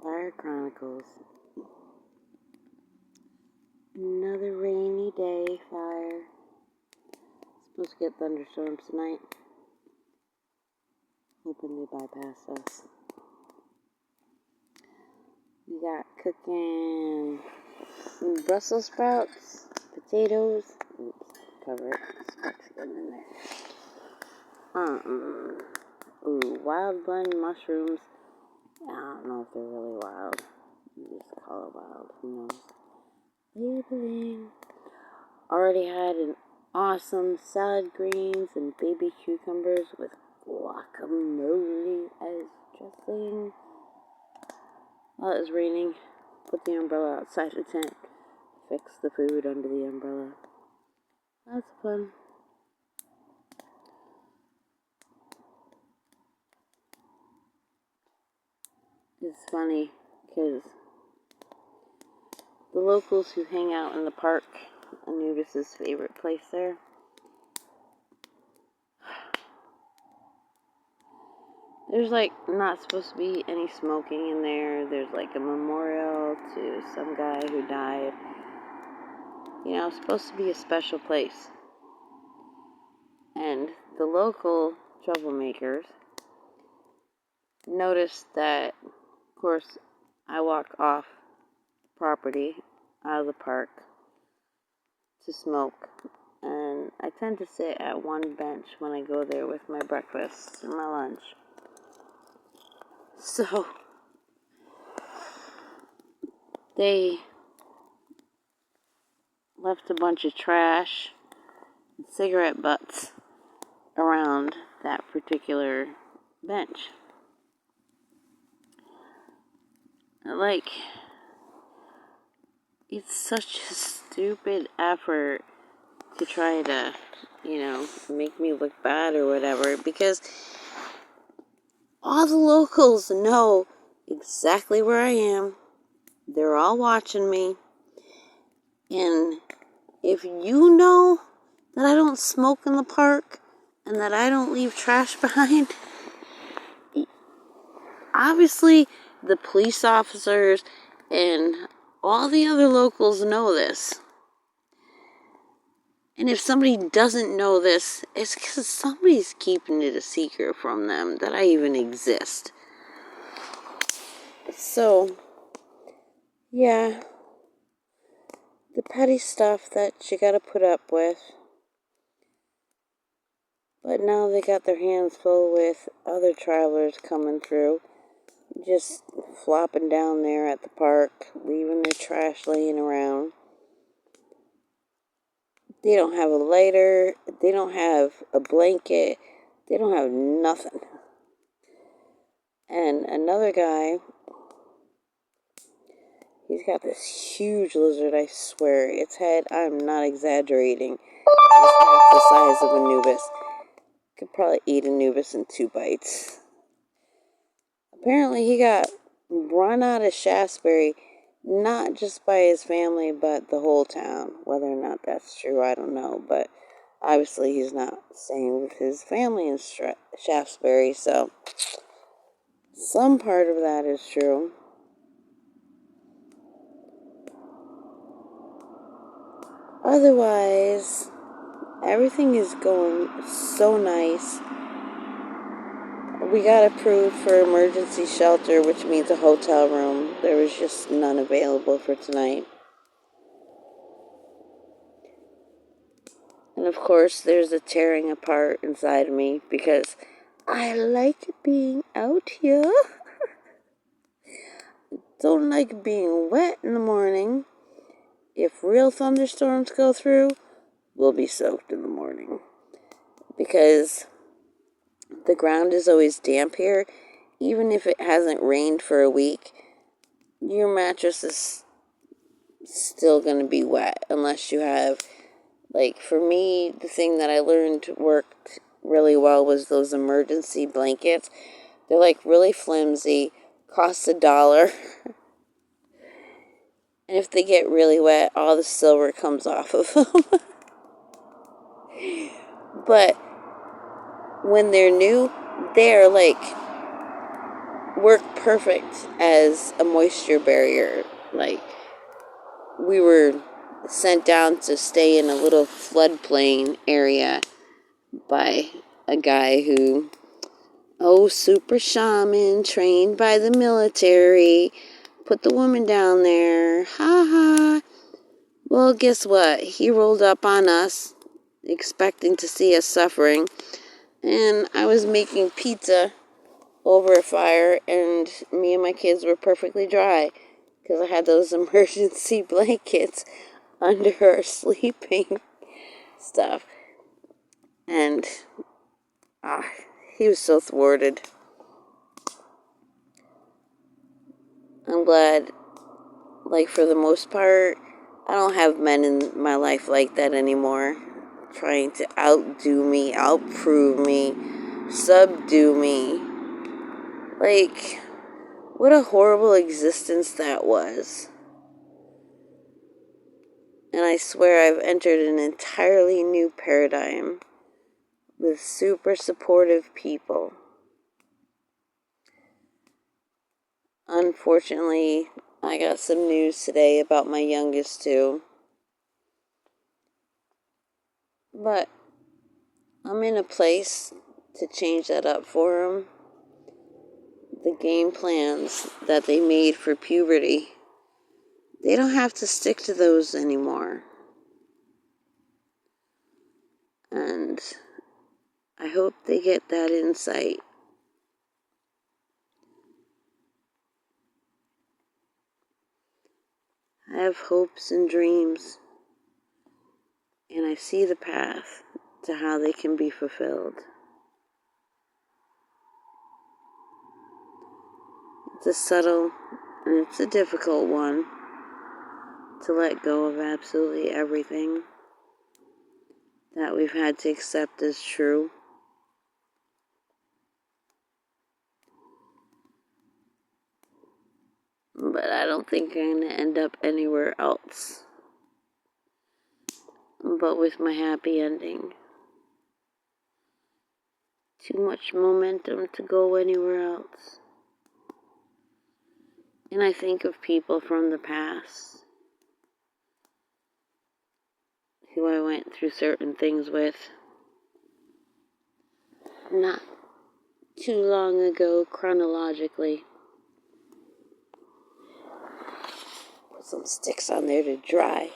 Fire Chronicles. Another rainy day, fire. Supposed to get thunderstorms tonight. Hoping they bypass us. We got cooking Brussels sprouts, potatoes. Oops, cover it. Sparks getting in there. Ooh, wild blend mushrooms. I don't know if they're really wild. You just call it wild. Who knows? Labeling. Already had an awesome salad greens and baby cucumbers with guacamole as dressing. While it was raining, put the umbrella outside the tent. Fix the food under the umbrella. That's fun. It's funny because the locals who hang out in the park, Anubis' favorite place there, there's like not supposed to be any smoking in there. There's like a memorial to some guy who died. You know, it's supposed to be a special place. And the local troublemakers noticed that, of course, I walk off property out of the park to smoke. And I tend to sit at one bench when I go there with my breakfast and my lunch. So they left a bunch of trash and cigarette butts around that particular bench. Like, it's such a stupid effort to try to, make me look bad or whatever, because all the locals know exactly where I am. They're all watching me. And if you know that I don't smoke in the park and that I don't leave trash behind, obviously the police officers and all the other locals know this. And if somebody doesn't know this, it's because somebody's keeping it a secret from them that I even exist. So, yeah, the petty stuff that you gotta put up with. But now they got their hands full with other travelers coming through, just flopping down there at the park, leaving their trash laying around. They don't have a lighter, they don't have a blanket, they don't have nothing. And another guy, he's got this huge lizard, I swear. Its head, I'm not exaggerating, is half the size of Anubis. Could probably eat Anubis in 2 bites. Apparently he got run out of Shaftesbury, not just by his family, but the whole town. Whether or not that's true, I don't know. But obviously he's not staying with his family in Shaftesbury, so some part of that is true. Otherwise, everything is going so nice. We got approved for emergency shelter, which means a hotel room. There was just none available for tonight. And of course, there's a tearing apart inside of me because I like being out here. Don't like being wet in the morning. If real thunderstorms go through, we'll be soaked in the morning. Because the ground is always damp here. Even if it hasn't rained for a week, your mattress is still going to be wet unless you have, like, for me, the thing that I learned worked really well was those emergency blankets. They're like really flimsy, cost $1. And if they get really wet, all the silver comes off of them. But when they're new, they're like work perfect as a moisture barrier. Like, we were sent down to stay in a little floodplain area by a guy who, super shaman, trained by the military, put the woman down there. Ha ha. Well, guess what? He rolled up on us, expecting to see us suffering, and I was making pizza over a fire, and me and my kids were perfectly dry, because I had those emergency blankets under our sleeping stuff. And he was so thwarted. I'm glad, like, for the most part, I don't have men in my life like that anymore, trying to outdo me, outprove me, subdue me. Like, what a horrible existence that was. And I swear I've entered an entirely new paradigm with super supportive people. Unfortunately, I got some news today about my youngest too. But I'm in a place to change that up for him. The game plans that they made for puberty, they don't have to stick to those anymore. And I hope they get that insight. I have hopes and dreams, and I see the path to how they can be fulfilled. It's a subtle and it's a difficult one to let go of absolutely everything that we've had to accept as true. But I don't think I'm going to end up anywhere else but with my happy ending. Too much momentum to go anywhere else. And I think of people from the past who I went through certain things with not too long ago chronologically. Put some sticks on there to dry.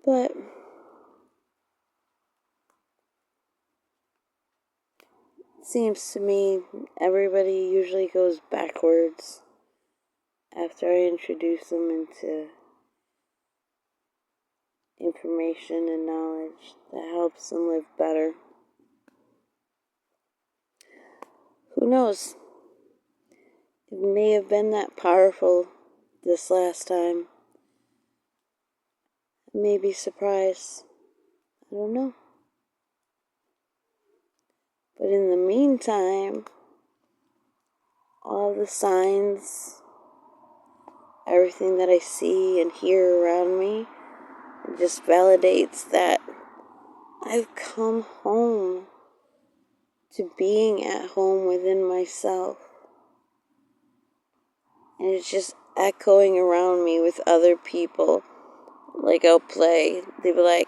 But it seems to me everybody usually goes backwards after I introduce them into information and knowledge that helps them live better. Who knows? It may have been that powerful this last time. I may be surprised. I don't know. But in the meantime, all the signs, everything that I see and hear around me, just validates that I've come home to being at home within myself. And it's just echoing around me with other people. Like, I'll play. They'll be like,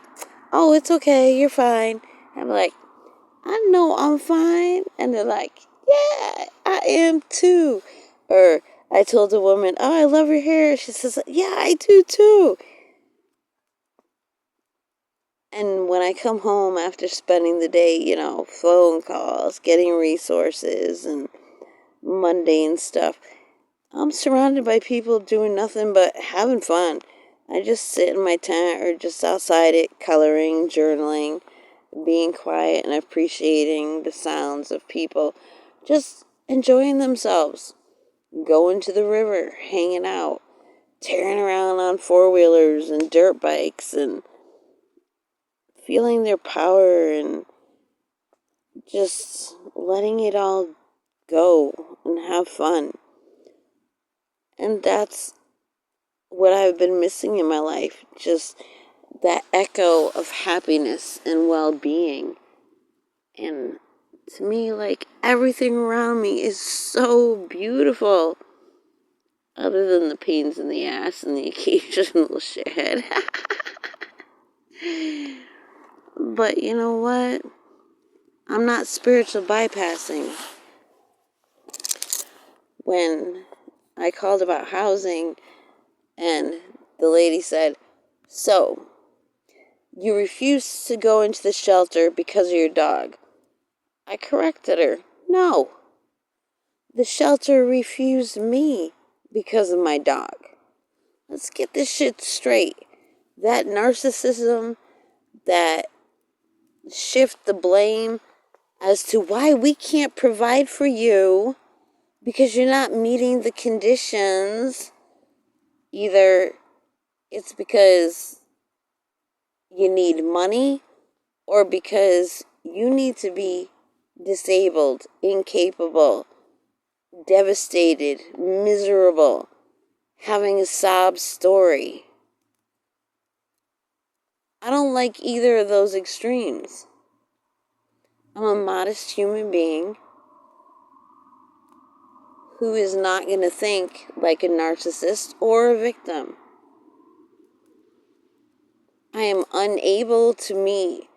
oh, it's okay, you're fine. I'm like, I know I'm fine. And they're like, yeah, I am too. Or I told a woman, oh, I love your hair. She says, yeah, I do too. And when I come home after spending the day, phone calls, getting resources, and mundane stuff, I'm surrounded by people doing nothing but having fun. I just sit in my tent or just outside it, coloring, journaling, being quiet and appreciating the sounds of people just enjoying themselves, going to the river, hanging out, tearing around on four-wheelers and dirt bikes and feeling their power and just letting it all go and have fun. And that's what I've been missing in my life, just that echo of happiness and well-being. And to me, like, everything around me is so beautiful. Other than the pains in the ass and the occasional shithead. But you know what? I'm not spiritual bypassing. When I called about housing and the lady said, so, you refuse to go into the shelter because of your dog. I corrected her. No. The shelter refused me because of my dog. Let's get this shit straight. That narcissism, that shift the blame as to why we can't provide for you because you're not meeting the conditions. Either it's because you need money or because you need to be disabled, incapable, devastated, miserable, having a sob story. I don't like either of those extremes. I'm a modest human being who is not going to think like a narcissist or a victim. I am unable to meet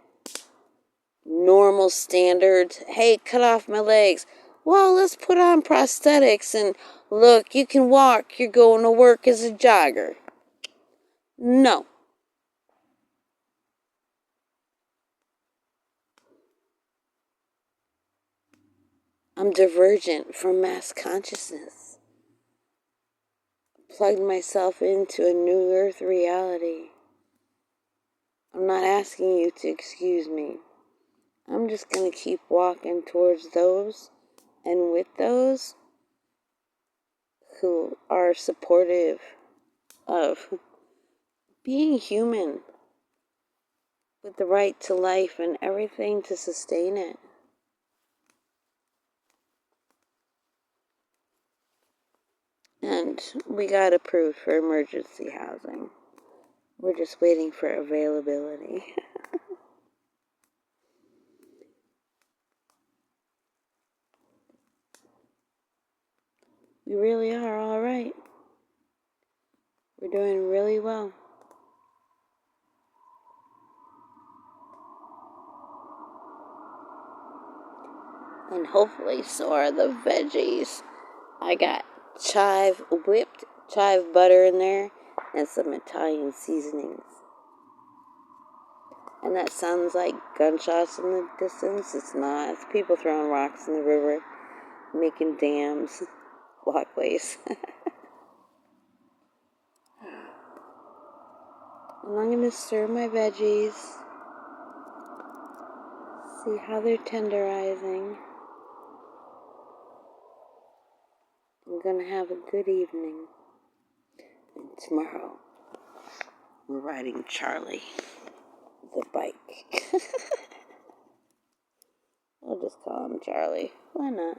normal standards. Hey, cut off my legs. Well, let's put on prosthetics and look, you can walk. You're going to work as a jogger. No. I'm divergent from mass consciousness. Plugged myself into a new earth reality. I'm not asking you to excuse me. I'm just going to keep walking towards those and with those who are supportive of being human with the right to life and everything to sustain it. And we got approved for emergency housing. We're just waiting for availability. We really are all right. We're doing really well. And hopefully so are the veggies. I got whipped chive butter in there and some Italian seasonings. And that sounds like gunshots in the distance. It's not. It's people throwing rocks in the river, making dams, walkways. And I'm going to stir my veggies. See how they're tenderizing. I'm going to have a good evening. And tomorrow, we're riding Charlie, the bike. I'll just call him Charlie. Why not?